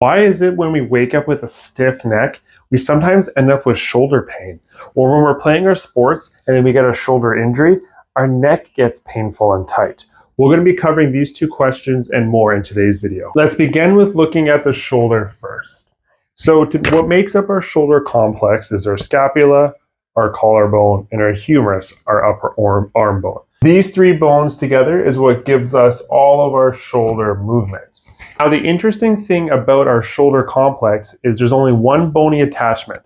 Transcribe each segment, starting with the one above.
Why is it when we wake up with a stiff neck, we sometimes end up with shoulder pain? Or when we're playing our sports and then we get a shoulder injury, our neck gets painful and tight. We're going to be covering these two questions and more in today's video. Let's begin with looking at the shoulder first. So what makes up our shoulder complex is our scapula, our collarbone, and our humerus, our upper arm bone. These three bones together is what gives us all of our shoulder movement. Now, the interesting thing about our shoulder complex is there's only one bony attachment,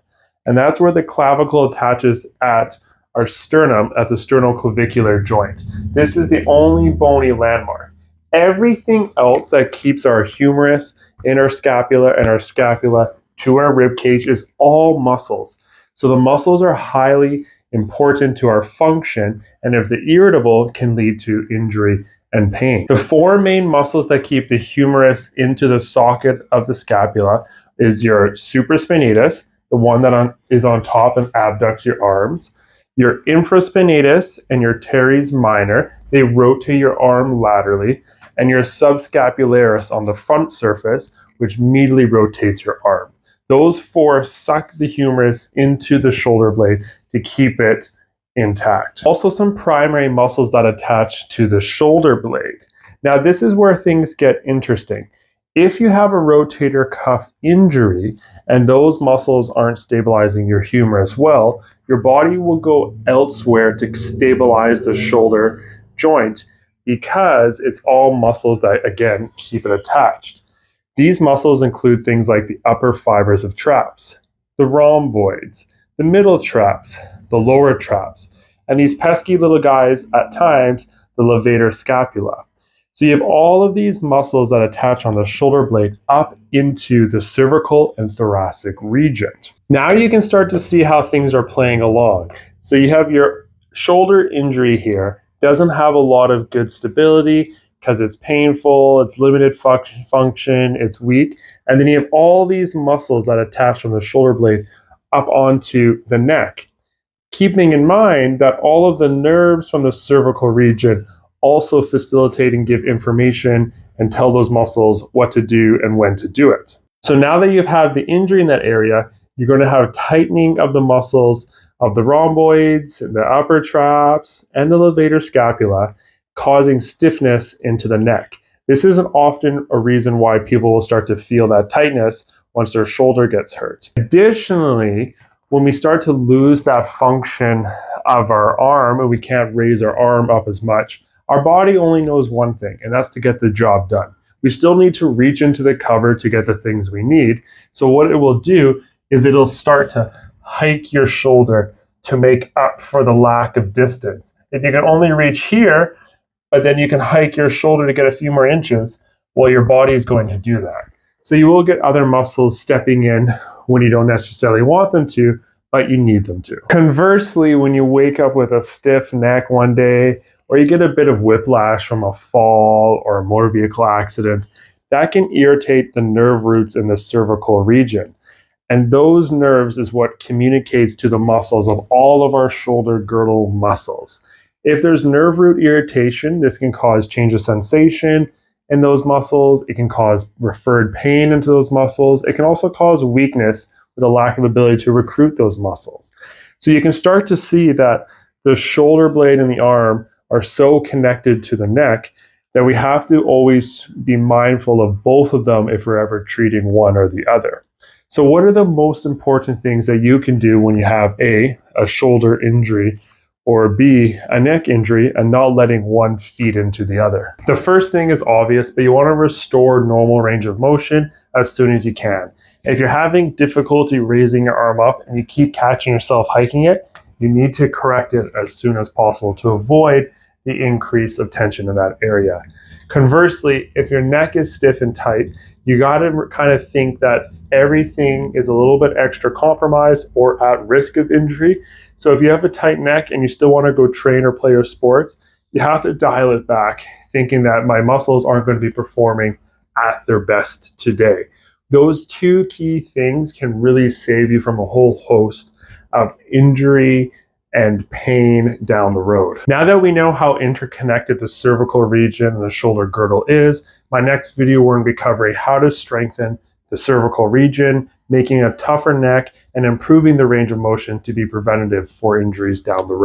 and that's where the clavicle attaches at our sternum, at the sternoclavicular joint. This is the only bony landmark. Everything else that keeps our humerus in our scapula and our scapula to our rib cage is all muscles. So the muscles are highly important to our function, and if they're irritable, can lead to injury and pain. The four main muscles that keep the humerus into the socket of the scapula is your supraspinatus, the one that is on top and abducts your arms, your infraspinatus and your teres minor, they rotate your arm laterally, and your subscapularis on the front surface, which medially rotates your arm. Those four suck the humerus into the shoulder blade to keep it intact. Also, some primary muscles that attach to the shoulder blade. Now, this is where things get interesting. If you have a rotator cuff injury and those muscles aren't stabilizing your humerus well, your body will go elsewhere to stabilize the shoulder joint because it's all muscles that, again, keep it attached. These muscles include things like the upper fibers of traps, the rhomboids, the middle traps, the lower traps, and these pesky little guys at times, the levator scapula. So you have all of these muscles that attach on the shoulder blade up into the cervical and thoracic region. Now you can start to see how things are playing along. So you have your shoulder injury here, doesn't have a lot of good stability because it's painful, it's limited function, it's weak, and then you have all these muscles that attach from the shoulder blade up onto the neck. Keeping in mind that all of the nerves from the cervical region also facilitate and give information and tell those muscles what to do and when to do it. So now that you've had the injury in that area, you're going to have tightening of the muscles of the rhomboids, the upper traps, and the levator scapula, causing stiffness into the neck. This isn't often a reason why people will start to feel that tightness once their shoulder gets hurt. Additionally, when we start to lose that function of our arm and we can't raise our arm up as much, our body only knows one thing, and that's to get the job done. We still need to reach into the cover to get the things we need. So what it will do is it'll start to hike your shoulder to make up for the lack of distance. If you can only reach here, but then you can hike your shoulder to get a few more inches, well, your body is going to do that. So you will get other muscles stepping in when you don't necessarily want them to, but you need them to. Conversely, when you wake up with a stiff neck one day, or you get a bit of whiplash from a fall or a motor vehicle accident, that can irritate the nerve roots in the cervical region. And those nerves is what communicates to the muscles of all of our shoulder girdle muscles. If there's nerve root irritation, this can cause change of sensation in those muscles. It can cause referred pain into those muscles. It can also cause weakness with a lack of ability to recruit those muscles. So you can start to see that the shoulder blade and the arm are so connected to the neck that we have to always be mindful of both of them if we're ever treating one or the other. So what are the most important things that you can do when you have A, a shoulder injury, or B, a neck injury, and not letting one feed into the other? The first thing is obvious, but you want to restore normal range of motion as soon as you can. If you're having difficulty raising your arm up and you keep catching yourself hiking it, you need to correct it as soon as possible to avoid the increase of tension in that area. Conversely, if your neck is stiff and tight, you got to kind of think that everything is a little bit extra compromised or at risk of injury. So if you have a tight neck and you still want to go train or play your sports, you have to dial it back, thinking that my muscles aren't going to be performing at their best today. Those two key things can really save you from a whole host of injury and pain down the road. Now that we know how interconnected the cervical region and the shoulder girdle is, my next video we're going to be covering how to strengthen the cervical region, making a tougher neck and improving the range of motion to be preventative for injuries down the road.